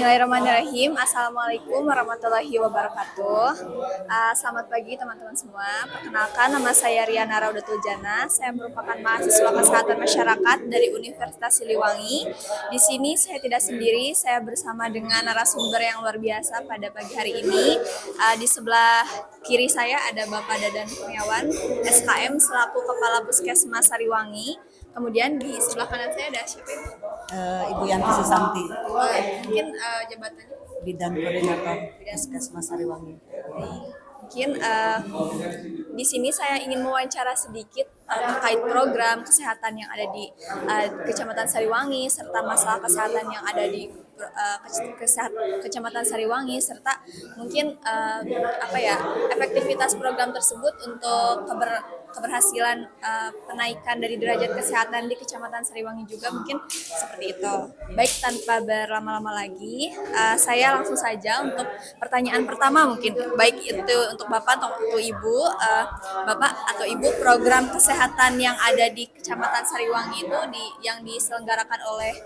Bismillahirrahmanirrahim. Assalamualaikum warahmatullahi wabarakatuh. Selamat pagi teman-teman semua. Perkenalkan, nama saya Riana Raudatul Jannah. Saya merupakan mahasiswa kesehatan masyarakat dari Universitas Siliwangi. Di sini saya tidak sendiri, saya bersama dengan narasumber yang luar biasa pada pagi hari ini. Di sebelah kiri saya ada Bapak Dadan Kurniawan, SKM selaku Kepala Puskesmas Sariwangi. Kemudian di sebelah kanan saya ada siapa? Ibu Yanti Susanti, Mungkin jabatannya Bidang Koordinator Puskesmas Sariwangi. mungkin di sini saya ingin mewawancara sedikit terkait program kesehatan yang ada di Kecamatan Sariwangi serta masalah kesehatan yang ada di Kecamatan Sariwangi serta mungkin efektivitas program tersebut untuk keberhasilan penaikan dari derajat kesehatan di Kecamatan Sariwangi juga, mungkin seperti itu. Baik, tanpa berlama-lama lagi, saya langsung saja untuk pertanyaan pertama, mungkin baik itu untuk Bapak atau untuk Ibu. Bapak atau Ibu, program kesehatan yang ada di Kecamatan Sariwangi itu yang diselenggarakan oleh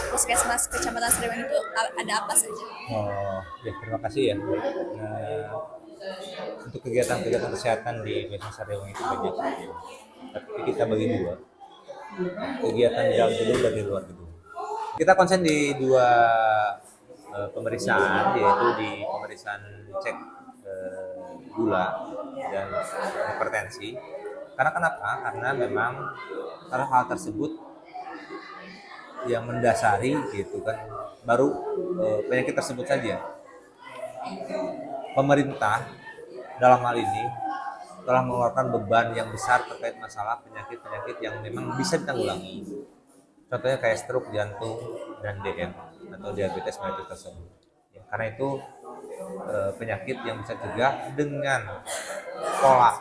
Puskesmas Kecamatan Sariwangi itu ada apa saja? Oh, ya terima kasih ya. Untuk kegiatan-kegiatan kesehatan di Puskesmas Sariwangi itu banyak, tapi kita bagi dua. Kegiatan di dalam gedung dan di luar gedung. Kita konsen di dua pemeriksaan, yaitu di pemeriksaan cek gula dan hipertensi. Karena kenapa? Karena memang hal tersebut yang mendasari gitu kan, baru penyakit tersebut saja. Pemerintah dalam hal ini telah mengeluarkan beban yang besar terkait masalah penyakit-penyakit yang memang bisa ditanggulangi. Contohnya kayak stroke, jantung, dan DM atau diabetes mellitus tersebut. Ya, karena itu penyakit yang bisa dicegah dengan pola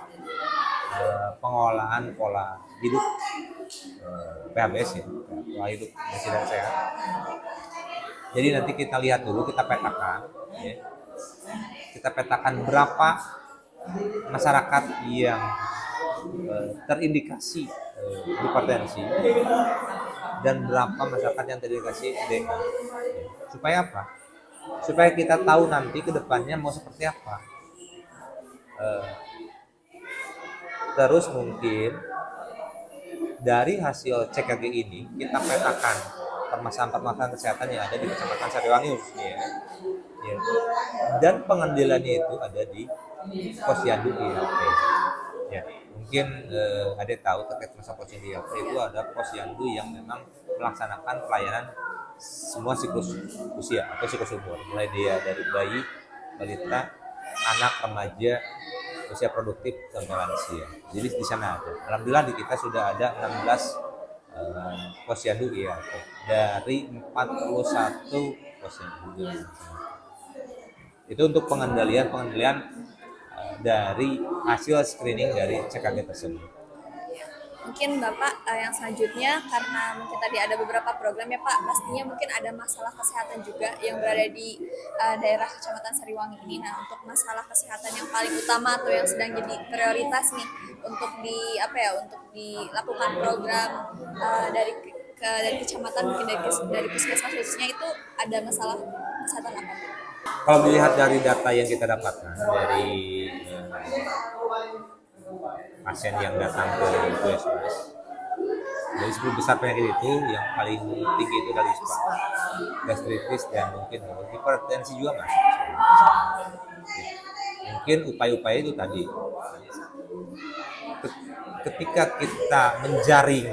pengolahan pola hidup PHBS ya, pola hidup bersih dan sehat. Jadi nanti kita lihat dulu, kita petakan ya. Kita petakan berapa masyarakat yang terindikasi hipertensi dan berapa masyarakat yang terindikasi DM. Supaya apa? Supaya kita tahu nanti ke depannya mau seperti apa. Terus mungkin dari hasil CKG ini kita petakan permasalahan-permasalahan kesehatan yang ada di Kecamatan Sariwangi khususnya. Ya. Dan pengendaliannya itu ada di Posyandu ILP. Ya, mungkin ada tahu terkait masalah Posyandu ILP itu ada Posyandu yang memang melaksanakan pelayanan semua siklus usia atau siklus umur, mulai dia dari bayi, balita, anak, remaja, usia produktif sampai lansia. Jadi di sana ada. Alhamdulillah di kita sudah ada 16 Posyandu ILP dari 41 Posyandu. Itu untuk pengendalian dari hasil screening dari CKG tersebut. Mungkin Bapak yang selanjutnya, karena mungkin tadi ada beberapa program ya Pak, pastinya mungkin ada masalah kesehatan juga yang berada di daerah Kecamatan Sariwangi ini. Nah, untuk masalah kesehatan yang paling utama atau yang sedang jadi prioritas nih untuk untuk dilakukan program dari kecamatan, mungkin dari puskesmas khususnya, itu ada masalah kesehatan apa? Kalau dilihat dari data yang kita dapatkan dari pasien yang datang ke puskesmas, dari 10 besar penyakit itu yang paling tinggi itu dari ispa, gastritis, dan mungkin hipertensi juga masuk. Mungkin upaya-upaya itu tadi, ketika kita menjaring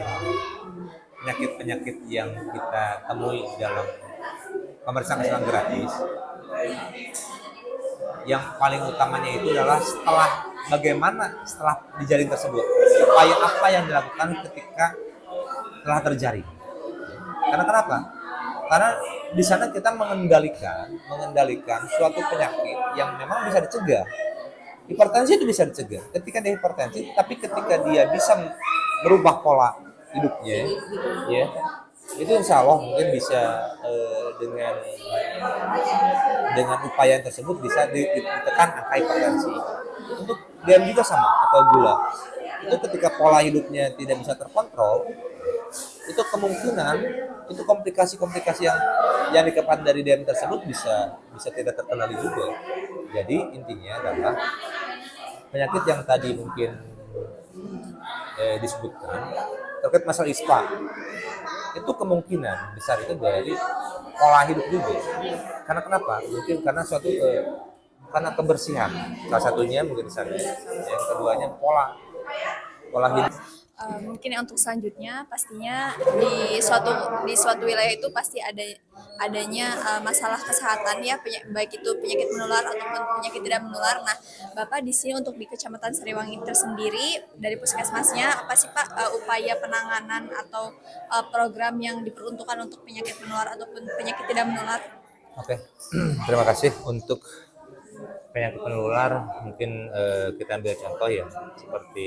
penyakit-penyakit yang kita temui dalam pemeriksaan kesehatan gratis, yang paling utamanya itu adalah setelah dijaring tersebut, upaya apa yang dilakukan ketika telah terjaring. Karena kenapa? Karena di sana kita mengendalikan suatu penyakit yang memang bisa dicegah. Hipertensi itu bisa dicegah ketika dia hipertensi, tapi ketika dia bisa merubah pola hidupnya, ya, itu insya Allah mungkin bisa dengan upaya tersebut bisa ditekan angka hipertensi. Untuk DM juga sama, atau gula. Itu ketika pola hidupnya tidak bisa terkontrol, itu kemungkinan itu komplikasi-komplikasi yang dikepan dari DM tersebut bisa bisa tidak terkendali juga. Jadi intinya adalah penyakit yang tadi mungkin disebutkan terkait masalah ISPA itu kemungkinan besar itu dari pola hidup juga. Karena kenapa? Mungkin karena suatu karena kebersihan. Salah satunya mungkin sana. Yang keduanya pola hidup. Mungkin yang untuk selanjutnya pastinya di suatu wilayah itu pasti adanya masalah kesehatan ya, baik itu penyakit menular ataupun penyakit tidak menular. Nah, Bapak di sini untuk di Kecamatan Sariwangi tersendiri dari puskesmasnya apa sih Pak upaya penanganan atau program yang diperuntukkan untuk penyakit menular ataupun penyakit tidak menular? Oke, terima kasih untuk penyakit penular. Mungkin kita ambil contoh ya seperti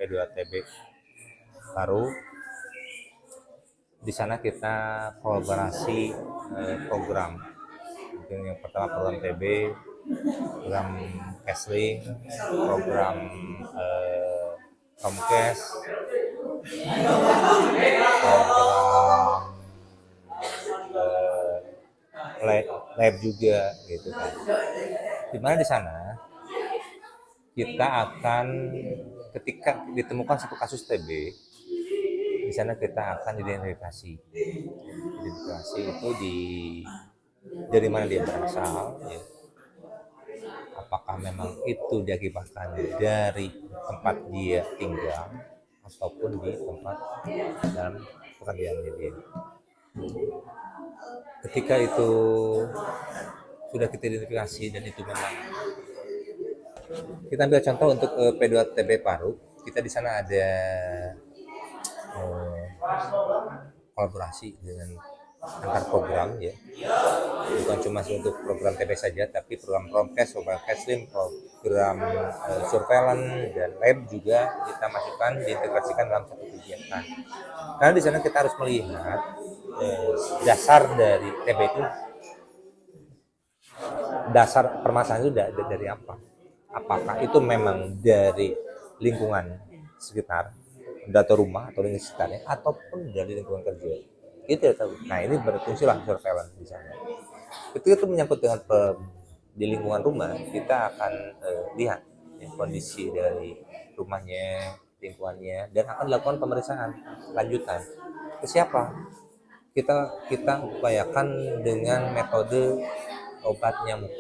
P2TB baru. Di sana kita kolaborasi program. Mungkin yang pertama program TB, program Kesling, program Promkes, program lab juga gitu kan. Dimana di sana kita akan ketika ditemukan satu kasus TB, di sana kita akan identifikasi itu dari mana dia berasal, ya. Apakah memang itu diakibatkan dari tempat dia tinggal ataupun di tempat dalam pekerjaannya dia. Ketika itu sudah kita identifikasi dan itu memang kita ambil contoh untuk P2TB Paru, kita di sana ada kolaborasi dengan antar program ya, bukan cuma untuk program TB saja, tapi program Promkes, program Keslim, program surveillance dan lab juga kita masukkan diintegrasikan dalam satu kegiatan. Karena di sana kita harus melihat dasar dari TB itu, dasar permasalahan itu dari apa? Apakah itu memang dari lingkungan sekitar, atau rumah atau lingkungan sekitarnya, ataupun dari lingkungan kerja? Kita tidak tahu. Nah, ini berfungsilah surveillance di sana. Ketika itu menyangkut dengan di lingkungan rumah, kita akan lihat ya, kondisi dari rumahnya, lingkungannya, dan akan dilakukan pemeriksaan lanjutan. Ke siapa? Kita upayakan dengan metode obat nyamuk,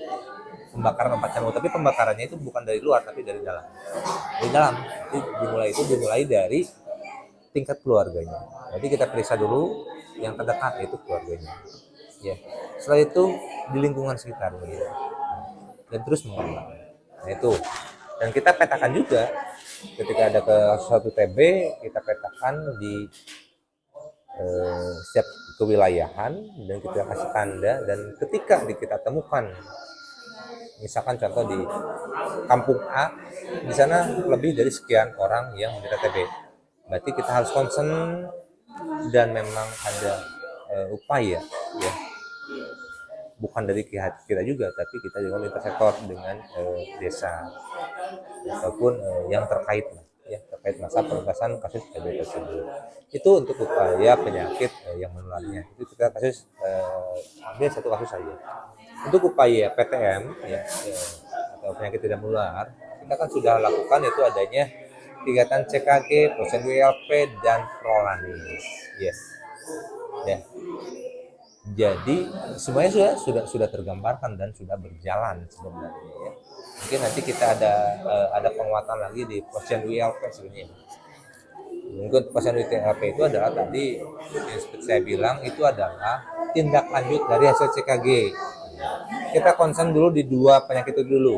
pembakaran obat nyamuk, tapi pembakarannya itu bukan dari luar tapi dari dalam. Dari dalam itu dimulai dari tingkat keluarganya. Jadi kita periksa dulu yang terdekat yaitu keluarganya. Ya. Setelah itu di lingkungan sekitarnya ya. Dan terus mengembang. Nah itu. Dan kita petakan juga ketika ada ke suatu TB, kita petakan di setiap kewilayahan dan kita kasih tanda, dan ketika kita temukan misalkan contoh di kampung A, di sana lebih dari sekian orang yang menderita TB. Berarti kita harus concern dan memang ada upaya ya, bukan dari kita juga, tapi kita juga lintas sektor dengan desa ataupun yang terkait ya, terkait masa penuntasan kasus TB tersebut. Itu untuk upaya penyakit yang menularnya. Itu kita ambil satu kasus saja. Untuk upaya PTM ya, atau penyakit tidak menular, kita kan sudah lakukan itu adanya kegiatan CKG, prosen WLP dan Prolanis. Yes. Ya. Jadi semuanya sudah tergambarkan dan sudah berjalan sebenarnya ya. Mungkin nanti kita ada penguatan lagi di prosen WLP sebenarnya. Mungkin prosen WLP itu adalah tadi yang seperti saya bilang, itu adalah tindak lanjut dari hasil CKG. Kita concern dulu di dua penyakit itu dulu,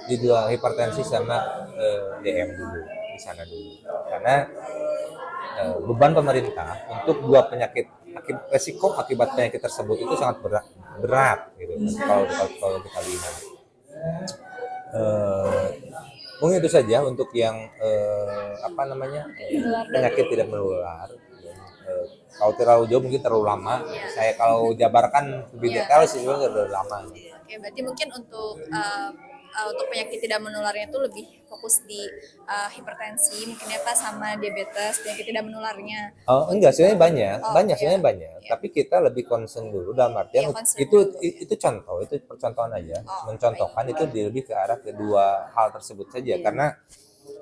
di dua hipertensi sama DM dulu, di sana dulu, karena beban pemerintah untuk dua penyakit, resiko akibat penyakit tersebut itu sangat berat gitu kalau kita lihat. Mungkin itu saja untuk yang penyakit tidak menular. Kalau terlalu jauh mungkin terlalu lama. Saya kalau jabarkan lebih detail sih sebenarnya terlalu lama. Oke, berarti mungkin untuk untuk penyakit tidak menularnya itu lebih fokus di hipertensi mungkin ya Kak sama diabetes penyakit tidak menularnya. Oh enggak, sebenarnya banyak, Oh banyak iya, sebenarnya banyak. iya. Tapi kita lebih concern dulu dalam Iya artian concern itu dulu. itu contoh, itu percontohan aja. Oh Mencontohkan itu lebih ke arah kedua hal tersebut saja, Iya. karena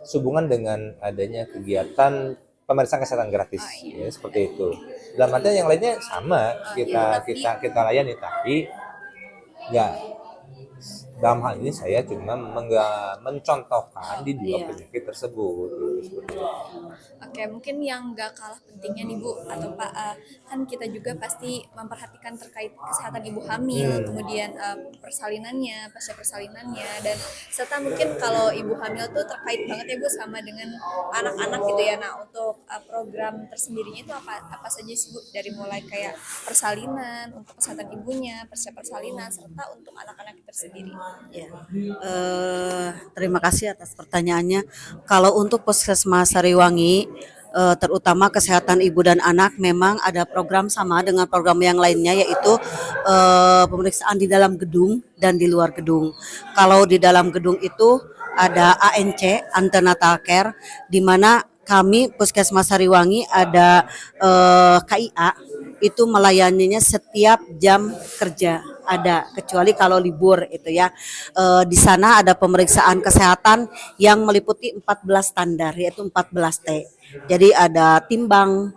sehubungan dengan adanya kegiatan pemeriksaan kesehatan gratis, Oh, iya. ya seperti itu. Dalam artian yang lainnya sama iya, kita layani, tapi nggak dalam hal ini saya cuma mencontohkan di dua Iya. penyakit tersebut. Gitu, seperti itu. Oke, mungkin yang gak kalah pentingnya nih Bu atau Pak, kan kita juga pasti memperhatikan terkait kesehatan ibu hamil, kemudian persalinannya, pasca persalinannya, dan serta mungkin kalau ibu hamil tuh terkait banget ya Bu sama dengan anak-anak gitu ya. Nah untuk program tersendirinya itu apa saja sih Bu? Dari mulai kayak persalinan untuk kesehatan ibunya, pasca persalinan, serta untuk anak-anak tersendiri. Ya. Terima kasih atas pertanyaannya. Kalau untuk Puskesmas Sariwangi, terutama kesehatan ibu dan anak, memang ada program sama dengan program yang lainnya, yaitu pemeriksaan di dalam gedung dan di luar gedung. Kalau di dalam gedung itu ada ANC, Antenatal Care, di mana kami Puskesmas Sariwangi ada KIA, itu melayaninya setiap jam kerja ada, kecuali kalau libur itu ya. Di sana ada pemeriksaan kesehatan yang meliputi 14 standar, yaitu 14 T. Jadi ada timbang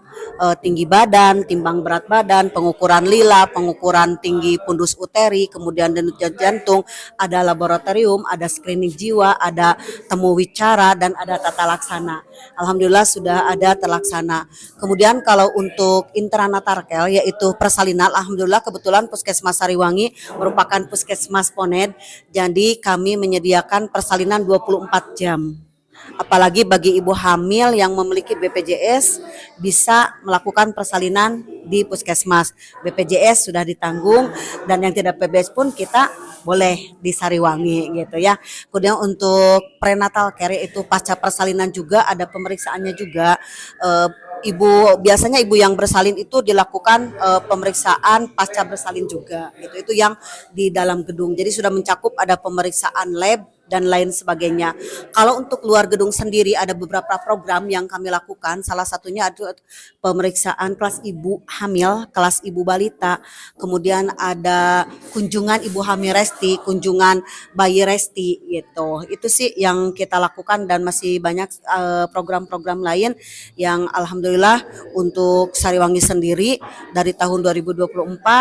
tinggi badan, timbang berat badan, pengukuran lila, pengukuran tinggi pundus uteri, kemudian denyut jantung, ada laboratorium, ada screening jiwa, ada temu wicara, dan ada tata laksana. Alhamdulillah sudah ada terlaksana. Kemudian kalau untuk intranatal yaitu persalinan, alhamdulillah kebetulan Puskesmas Sariwangi merupakan puskesmas Poned, jadi kami menyediakan persalinan 24 jam. Apalagi bagi ibu hamil yang memiliki BPJS bisa melakukan persalinan di puskesmas. BPJS sudah ditanggung, dan yang tidak PBS pun kita boleh di Sariwangi gitu ya. Kemudian untuk prenatal care itu pasca persalinan juga ada pemeriksaannya juga. Biasanya ibu yang bersalin itu dilakukan pemeriksaan pasca bersalin juga gitu. Itu yang di dalam gedung. Jadi sudah mencakup ada pemeriksaan lab dan lain sebagainya. Kalau untuk luar gedung sendiri ada beberapa program yang kami lakukan. Salah satunya ada pemeriksaan kelas ibu hamil, kelas ibu balita. Kemudian ada kunjungan ibu hamil resti, kunjungan bayi resti gitu. Itu sih yang kita lakukan, dan masih banyak program-program lain yang alhamdulillah untuk Sariwangi sendiri dari tahun 2024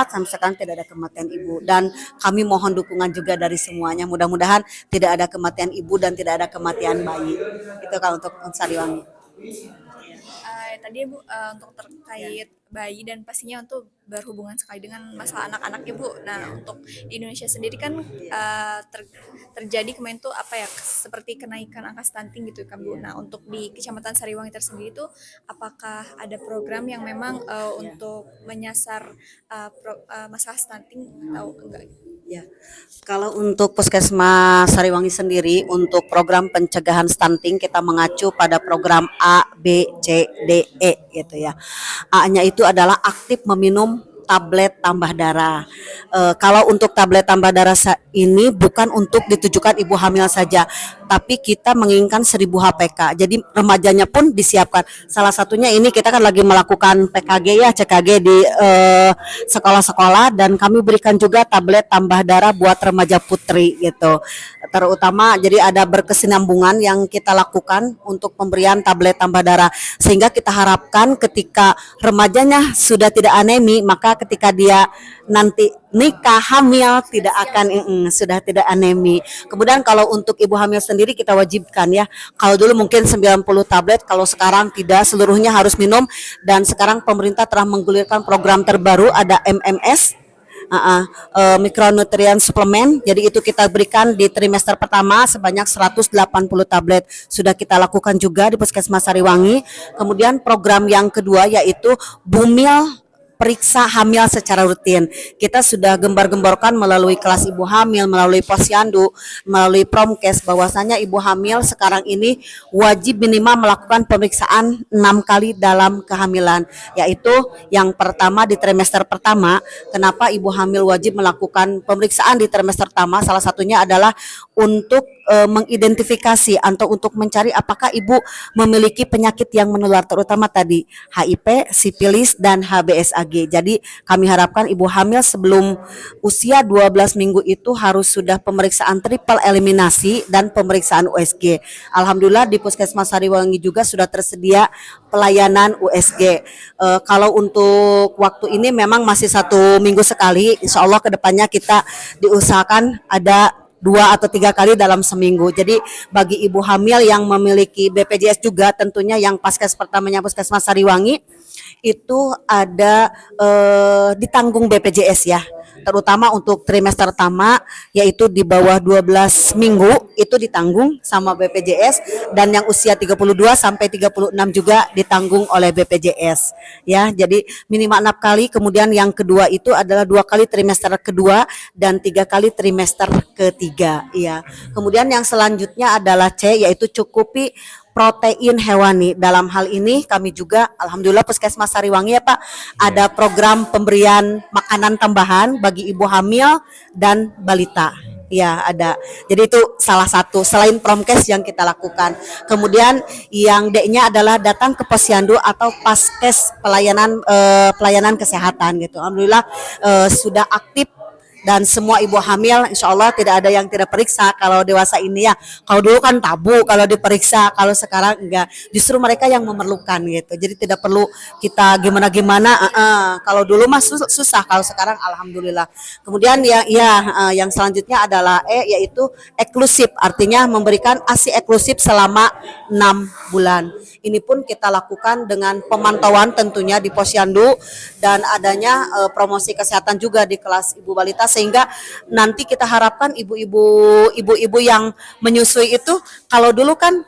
sampai sekarang tidak ada kematian ibu, dan kami mohon dukungan juga dari semuanya. Mudah-mudahan tidak ada kematian ibu dan tidak ada kematian bayi. Itu kalau untuk Sariwangi. Tadi Bu untuk terkait bayi dan pastinya untuk berhubungan sekali dengan masalah anak-anak ya Bu. Nah untuk di Indonesia sendiri kan terjadi kemarin tuh apa ya seperti kenaikan angka stunting gitu kan Bu. Nah untuk di Kecamatan Sariwangi tersendiri itu apakah ada program yang memang untuk menyasar masalah stunting atau enggak? Ya, kalau untuk Puskesmas Sariwangi sendiri untuk program pencegahan stunting kita mengacu pada program A, B, C, D, E gitu ya. A-nya itu adalah aktif meminum tablet tambah darah. Kalau untuk tablet tambah darah ini bukan untuk ditujukan ibu hamil saja, tapi kita menginginkan 1000 HPK. Jadi remajanya pun disiapkan. Salah satunya ini kita kan lagi melakukan PKG ya, CKG di sekolah-sekolah, dan kami berikan juga tablet tambah darah buat remaja putri gitu. Terutama jadi ada berkesinambungan yang kita lakukan untuk pemberian tablet tambah darah, sehingga kita harapkan ketika remajanya sudah tidak anemi, maka ketika dia nanti nikah hamil tidak akan sudah tidak anemi. Kemudian kalau untuk ibu hamil sendiri kita wajibkan ya. Kalau dulu mungkin 90 tablet, kalau sekarang tidak, seluruhnya harus minum, dan sekarang pemerintah telah menggulirkan program terbaru ada MMS. Mikronutrien suplemen, jadi itu kita berikan di trimester pertama sebanyak 180 tablet sudah kita lakukan juga di Puskesmas Sariwangi. Kemudian program yang kedua yaitu Bumil periksa hamil secara rutin. Kita sudah gembar-gemborkan melalui kelas ibu hamil, melalui posyandu, melalui promkes bahwasanya ibu hamil sekarang ini wajib minimal melakukan pemeriksaan 6 kali dalam kehamilan, yaitu yang pertama di trimester pertama. Kenapa ibu hamil wajib melakukan pemeriksaan di trimester pertama? Salah satunya adalah untuk mengidentifikasi atau untuk mencari apakah ibu memiliki penyakit yang menular, terutama tadi HIV, sipilis, dan HBsAg. Jadi kami harapkan ibu hamil sebelum usia 12 minggu itu harus sudah pemeriksaan triple eliminasi dan pemeriksaan USG. Alhamdulillah di Puskesmas Sariwangi juga sudah tersedia pelayanan USG. Kalau untuk waktu ini memang masih 1 minggu sekali, insya Allah kedepannya kita diusahakan ada 2 atau 3 kali dalam seminggu. Jadi bagi ibu hamil yang memiliki BPJS juga tentunya yang paskes pertamanya Puskesmas Sariwangi itu ada ditanggung BPJS ya. Terutama untuk trimester pertama yaitu di bawah 12 minggu itu ditanggung sama BPJS, dan yang usia 32 sampai 36 juga ditanggung oleh BPJS ya. Jadi minimal 6 kali, kemudian yang kedua itu adalah 2 kali trimester kedua dan 3 kali trimester ketiga ya. Kemudian yang selanjutnya adalah C, yaitu cukupi protein hewani. Dalam hal ini kami juga alhamdulillah Puskesmas Sariwangi ya Pak, ada program pemberian makanan tambahan bagi ibu hamil dan balita. Ya ada. Jadi itu salah satu selain promkes yang kita lakukan. Kemudian yang D-nya adalah datang ke posyandu atau paskes pelayanan kesehatan gitu. Alhamdulillah sudah aktif. Dan semua ibu hamil insya Allah tidak ada yang tidak periksa kalau dewasa ini ya. Kalau dulu kan tabu kalau diperiksa, kalau sekarang enggak. Justru mereka yang memerlukan gitu. Jadi tidak perlu kita gimana-gimana. Kalau dulu mah susah, kalau sekarang alhamdulillah. Kemudian yang selanjutnya adalah E, yaitu eksklusif. Artinya memberikan ASI eksklusif selama 6 bulan. Ini pun kita lakukan dengan pemantauan tentunya di posyandu dan adanya promosi kesehatan juga di kelas ibu balita, sehingga nanti kita harapkan ibu-ibu yang menyusui itu kalau dulu kan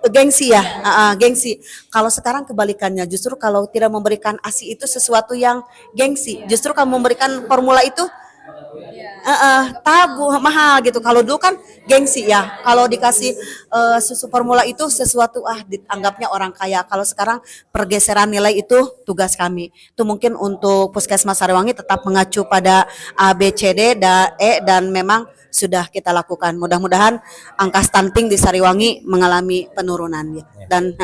gengsi ya, gengsi. Kalau sekarang kebalikannya, justru kalau tidak memberikan ASI itu sesuatu yang gengsi. Justru kalau memberikan formula itu tabu mahal gitu. Kalau dulu kan gengsi ya, kalau dikasih susu formula itu sesuatu dianggapnya orang kaya. Kalau sekarang pergeseran nilai itu tugas kami. Itu mungkin untuk Puskesmas Sariwangi tetap mengacu pada A, B, C, D, dan E, dan memang sudah kita lakukan. Mudah-mudahan angka stunting di Sariwangi mengalami penurunan ya. Dan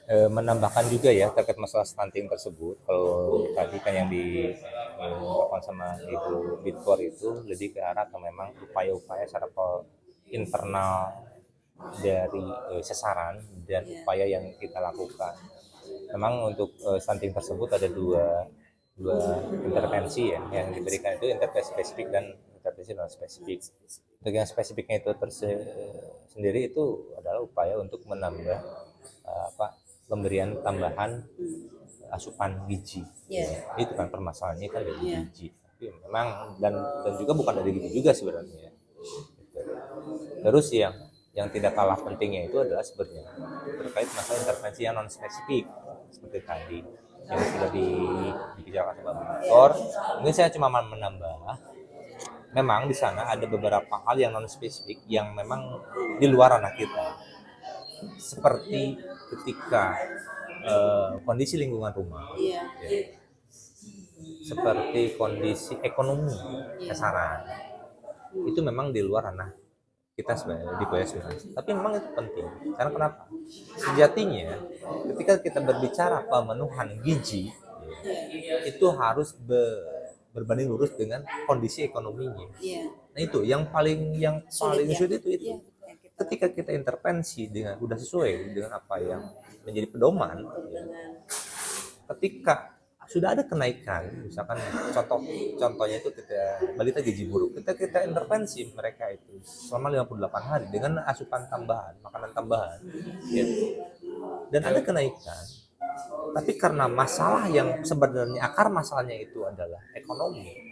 menambahkan juga ya terkait masalah stunting tersebut. Kalau tadi kan yang dilakukan sama Ibu Bitfor itu lebih ke arah ke memang upaya-upaya secara internal dari sasaran dan upaya yang kita lakukan. Memang untuk stunting tersebut ada dua intervensi ya yang diberikan, itu intervensi spesifik dan intervensi non spesifik. Untuk yang spesifiknya itu sendiri itu adalah upaya untuk menambah pemberian tambahan asupan gizi. Itu kan permasalahannya kan dari gizi. Tapi memang dan juga bukan dari gizi juga sebenarnya. Terus yang tidak kalah pentingnya itu adalah sebenarnya terkait masalah intervensi yang non spesifik seperti tadi yang sudah dibicarakan sama Dokter. Mungkin saya cuma menambah, memang di sana ada beberapa hal yang non spesifik yang memang di luar ranah kita, seperti ketika kondisi lingkungan rumah, seperti kondisi ekonomi sasaran, itu memang di luar ranah kita sebenarnya di PSMS. Tapi memang itu penting, karena kenapa? Sejatinya ketika kita berbicara pemenuhan gizi, itu harus berbanding lurus dengan kondisi ekonominya. Nah itu yang paling sulit itu. Ketika kita intervensi dengan sudah sesuai dengan apa yang menjadi pedoman, ketika sudah ada kenaikan, misalkan contohnya itu kita balita gizi buruk, kita intervensi mereka itu selama 58 hari dengan asupan tambahan, makanan tambahan, dan ada kenaikan. Tapi karena masalah yang sebenarnya akar masalahnya itu adalah ekonomi,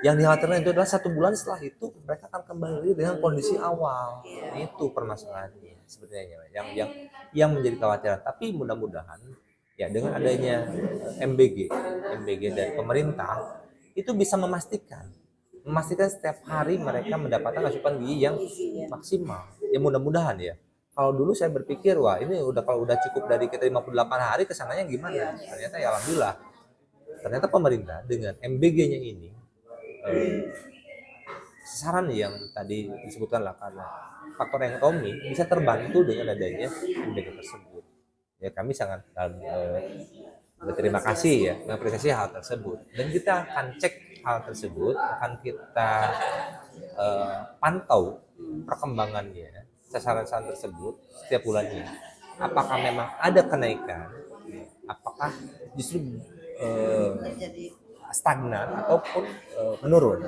yang dikhawatirkan itu adalah 1 bulan setelah itu mereka akan kembali dengan kondisi awal. Itu permasalahannya sebenarnya yang menjadi kekhawatiran. Tapi mudah-mudahan ya dengan adanya MBG dari pemerintah itu bisa memastikan setiap hari mereka mendapatkan asupan gizi yang maksimal. Ya mudah-mudahan ya. Kalau dulu saya berpikir wah ini kalau udah cukup dari kita 58 hari kesananya gimana? Ternyata ya alhamdulillah. Ternyata pemerintah dengan MBG-nya ini sasaran yang tadi disebutkan lah karena faktor ekonomi bisa terbantu dengan adanya MBG tersebut. Ya kami sangat berterima kasih ya mengapresiasi hal tersebut dan kita akan cek hal tersebut, akan kita pantau perkembangannya sasaran-sasaran tersebut setiap bulannya. Apakah memang ada kenaikan? Apakah justru stagnan ataupun menurun?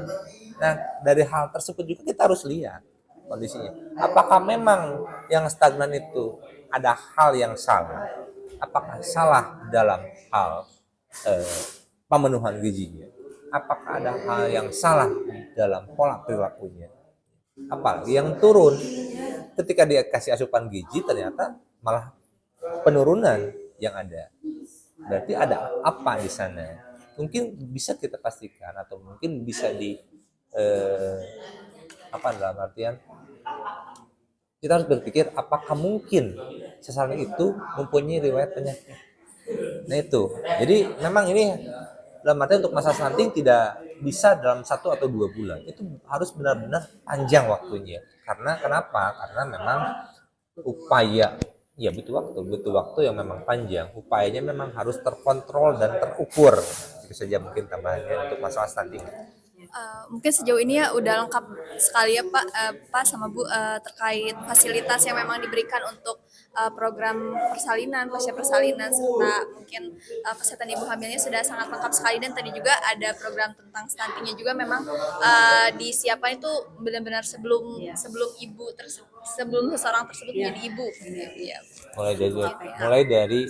Nah, dari hal tersebut juga kita harus lihat kondisinya. Apakah memang yang stagnan itu ada hal yang salah? Apakah salah dalam hal pemenuhan gizinya? Apakah ada hal yang salah dalam pola perilakunya? Apalagi yang turun ketika dia kasih asupan gizi ternyata malah penurunan yang ada. Berarti ada apa di sana? Mungkin bisa kita pastikan atau mungkin bisa dalam artian kita harus berpikir apakah mungkin sasaran itu mempunyai riwayat penyakit. Nah itu, jadi memang ini dalam arti untuk masa stunting tidak bisa dalam 1 atau 2 bulan, itu harus benar-benar panjang waktunya. Karena kenapa? Karena memang upaya ya butuh waktu yang memang panjang. Upayanya memang harus terkontrol dan terukur. Itu saja mungkin tambahannya untuk masalah stunting. Mungkin sejauh ini ya udah lengkap sekali ya Pak sama Bu terkait fasilitas yang memang diberikan untuk program persalinan, pasca persalinan serta mungkin kesehatan ibu hamilnya sudah sangat lengkap sekali dan tadi juga ada program tentang stuntingnya juga memang disiapkan itu benar-benar sebelum seseorang tersebut menjadi ibu. Ya. Mulai dari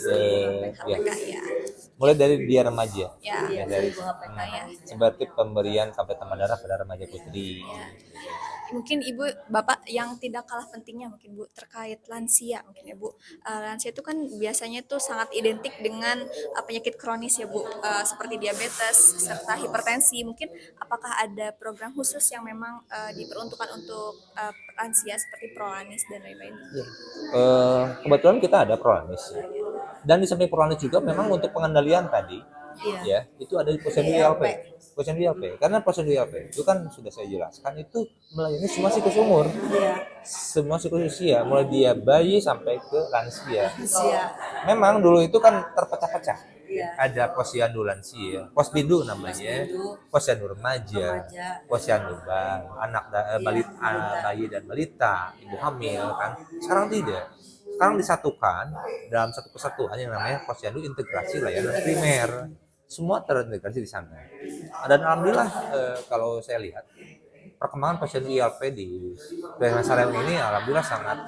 mulai dari dia remaja. Ya, Dari HPK ya. seperti pemberian tablet tamar darah pada remaja putri. Mungkin Ibu, Bapak yang tidak kalah pentingnya mungkin Bu terkait lansia mungkin ya Bu. Lansia itu kan biasanya tuh sangat identik dengan penyakit kronis ya Bu, seperti diabetes serta hipertensi. Mungkin apakah ada program khusus yang memang diperuntukkan untuk lansia seperti Prolanis dan lain-lain? Kebetulan kita ada Prolanis. Dan di samping Prolanis juga memang untuk pengendalian tadi ya itu ada di posyandu ILP. Karena posyandu ILP itu kan sudah saya jelaskan itu melayani semua siklus umur. Semua siklus usia mulai dia bayi sampai ke lansia. Memang dulu itu kan terpecah-pecah. Ada posyandu lansia, posbindu namanya, posyandu remaja, posyandu bayi dan balita, ibu hamil kan. Sekarang tidak. Sekarang disatukan dalam satu kesatuan yang namanya posyandu integrasi layanan primer. Semua terintegrasi di sana. Dan alhamdulillah kalau saya lihat perkembangan posyandu ILP di masyarakat ini alhamdulillah sangat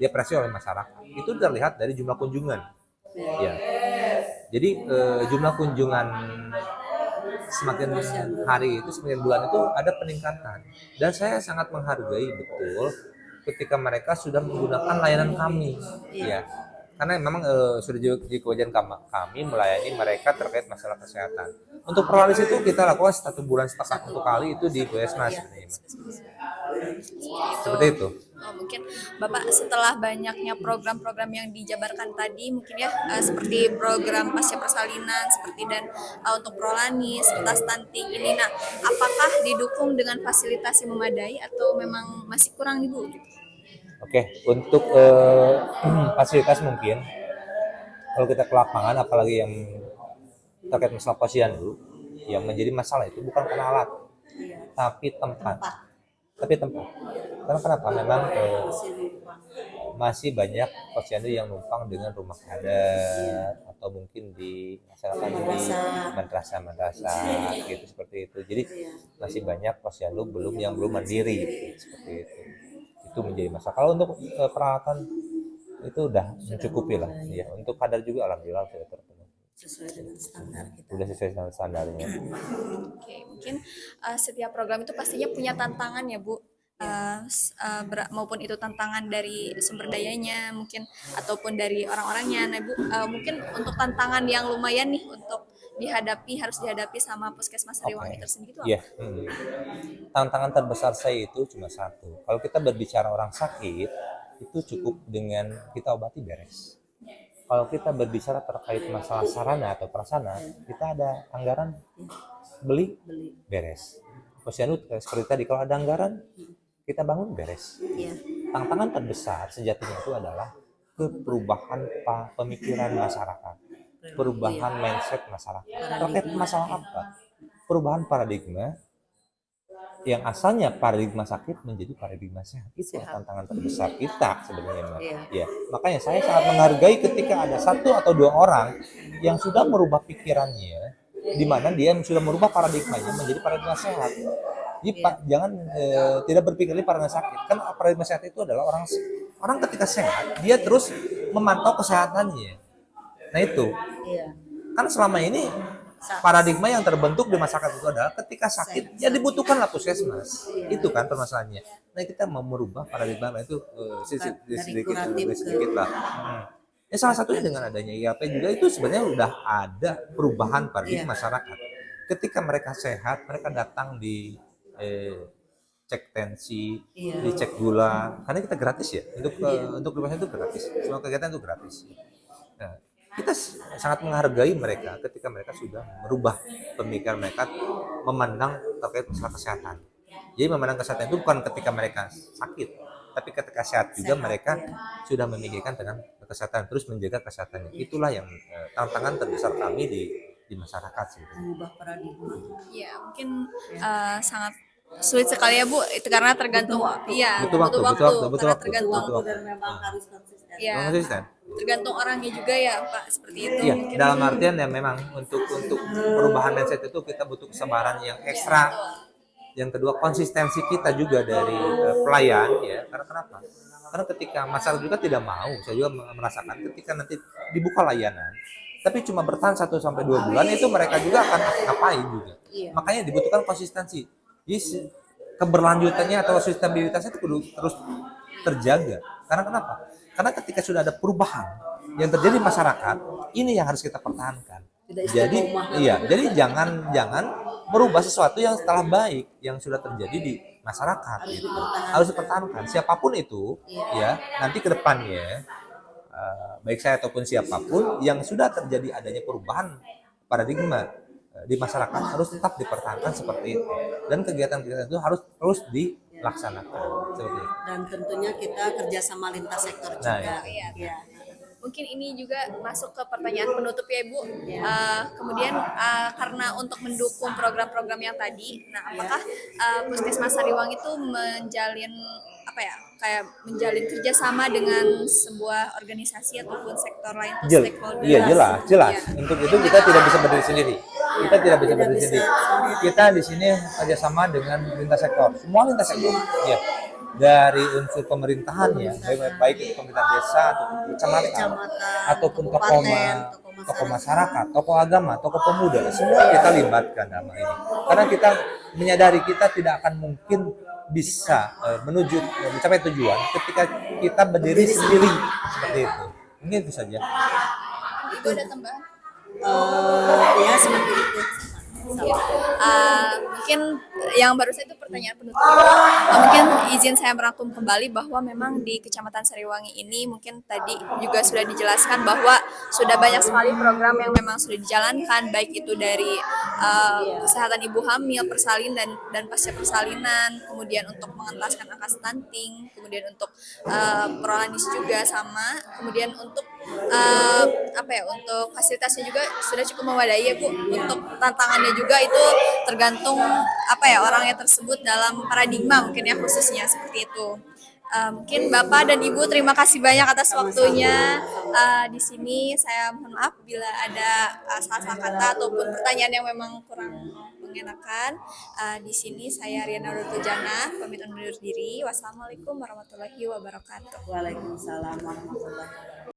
diapresiasi oleh masyarakat. Itu terlihat dari jumlah kunjungan. Ya. Jadi jumlah kunjungan semakin hari itu semakin bulan itu ada peningkatan. Dan saya sangat menghargai betul ketika mereka sudah menggunakan layanan kami. Ya. Karena memang sudah jadi kewajiban kami melayani mereka terkait masalah kesehatan. Untuk Prolanis itu kita lakukan 1 bulan satu kali itu di Puskesmas. Seperti itu. Mungkin Bapak setelah banyaknya program-program yang dijabarkan tadi mungkin ya seperti program pasca persalinan seperti dan untuk Prolanis serta stunting ini, nah apakah didukung dengan fasilitas yang memadai atau memang masih kurang nih Bu? Oke, untuk fasilitas mungkin kalau kita ke lapangan apalagi yang terkait masalah posyandu yang menjadi masalah itu bukan karena alat tapi tempat. Karena kenapa? Memang masih banyak posyandu yang numpang dengan rumah adat atau mungkin di masyarakat di madrasah gitu seperti itu. Jadi masih banyak posyandu yang belum mandiri seperti itu. Itu menjadi masalah. Kalau untuk peralatan itu udah mencukupi lah ya. Untuk kadar juga alhamdulillah sudah terpenuhi. Sesuai dengan standar kita. Sudah sesuai dengan standarnya. Oke, mungkin setiap program itu pastinya punya tantangan ya Bu. maupun itu tantangan dari sumber dayanya mungkin ataupun dari orang-orangnya. Nah, Ibu, mungkin untuk tantangan yang lumayan nih untuk harus dihadapi sama Puskesmas Sariwangi Oke. tersendiri itu Iya. apa? Tantangan terbesar saya itu cuma satu. Kalau kita berbicara orang sakit, itu cukup dengan kita obati beres. Kalau kita berbicara terkait masalah sarana atau prasarana, kita ada anggaran beli Beli. beres. Posyandu seperti tadi, kalau ada anggaran kita bangun beres. Iya. Tantangan terbesar sejatinya itu adalah perubahan pemikiran masyarakat, perubahan mindset masyarakat. Terkait masalah apa? Perubahan paradigma yang asalnya paradigma sakit menjadi paradigma sehat. Itu tantangan terbesar kita sebenarnya, Mbak. Iya. Ya, makanya saya sangat menghargai ketika ada satu atau dua orang yang sudah merubah pikirannya, di mana dia sudah merubah paradigmanya menjadi paradigma sehat. Jadi Pak, jangan tidak berpikir lagi paradigma sakit. Kan paradigma sehat itu adalah orang ketika sehat, dia terus memantau kesehatannya. Nah itu, Iya. kan selama ini paradigma yang terbentuk di masyarakat itu adalah ketika sakit ya dibutuhkanlah puskesmas. Itu kan permasalahannya. Nah kita mau merubah paradigma itu sedikit lah. Ya salah satunya dengan adanya IAP juga itu sebenarnya udah ada perubahan paradigma masyarakat. Ketika mereka sehat, mereka datang di cek tensi, dicek gula, karena kita gratis ya untuk pasien itu gratis. Semua kegiatan itu gratis. Nah, kita sangat menghargai mereka ketika mereka sudah merubah pemikiran mereka memandang terkait masalah kesehatan. Jadi memandang kesehatan itu bukan ketika mereka sakit, tapi ketika sehat juga mereka sudah memikirkan tentang kesehatan, terus menjaga kesehatannya. Itulah yang tantangan terbesar kami di masyarakat sih. Mengubah paradigma. Ya, mungkin sangat sulit sekali ya Bu, itu karena tergantung Butuh waktu, karena tergantung Dan memang harus konsisten. ya Konsisten. tergantung orangnya juga ya Pak, seperti itu. Iya, Mungkin dalam artian ya memang untuk perubahan mindset itu kita butuh kesabaran yang ekstra. Yang kedua konsistensi kita juga dari pelayan ya. Karena kenapa? Karena ketika masyarakat juga tidak mau, saya juga merasakan ketika nanti dibuka layanan, tapi cuma bertahan 1 sampai 2 bulan itu mereka juga akan ngapain juga. Makanya dibutuhkan konsistensi. Jadi keberlanjutannya atau sustainabilitasnya itu kudu terus terjaga. Karena kenapa? Karena ketika sudah ada perubahan yang terjadi di masyarakat, ini yang harus kita pertahankan. Jadi jangan merubah sesuatu yang setelah baik yang sudah terjadi di masyarakat. Harus dipertahankan. Siapapun itu, ya nanti ke depannya, baik saya ataupun siapapun yang sudah terjadi adanya perubahan paradigma di masyarakat harus tetap dipertahankan seperti itu. Dan kegiatan-kegiatan itu harus terus dilaksanakan. Seperti itu. Dan tentunya kita kerjasama lintas sektor Nah, juga. Iya. Mungkin ini juga masuk ke pertanyaan penutup ya Ibu. Kemudian karena untuk mendukung program-program yang tadi, nah apakah Puskesmas Sariwangi itu menjalin menjalin kerjasama dengan sebuah organisasi ataupun sektor lain tuh stakeholder? Iya jelas. Iya. Untuk itu kita tidak bisa berdiri sendiri. Kita tidak bisa berdiri sendiri. Kita di sini kerjasama dengan lintas sektor, semua lintas sektor. Iya. Dari unsur pemerintahannya, baik itu pemerintah desa ataupun kecamatan, ataupun tokoh masyarakat, tokoh agama, tokoh pemuda, semua kita libatkan dalam hal ini. Karena kita menyadari kita tidak akan mungkin bisa mencapai tujuan ketika kita berdiri sendiri seperti itu. Mungkin itu saja. Itu ada tambahan? Ya seperti itu. Mungkin yang barusan itu pertanyaan penutup. Mungkin izin saya merangkum kembali bahwa memang di Kecamatan Sariwangi ini mungkin tadi juga sudah dijelaskan bahwa sudah banyak sekali program yang memang sudah dijalankan, baik itu dari kesehatan ibu hamil, persalin dan pasca persalinan, kemudian untuk mengentaskan angka stunting, kemudian untuk prolanis juga sama, kemudian untuk untuk fasilitasnya juga sudah cukup memadai ya Bu. Untuk tantangannya juga itu tergantung orangnya tersebut dalam paradigma mungkin ya khususnya seperti itu. Mungkin Bapak dan Ibu terima kasih banyak atas waktunya. Di sini saya mohon maaf bila ada salah-salah kata ataupun pertanyaan yang memang kurang mengenakan. Di sini saya Riana Rutujana pamit undur diri. Wassalamualaikum warahmatullahi wabarakatuh. Waalaikumsalam warahmatullahi wabarakatuh.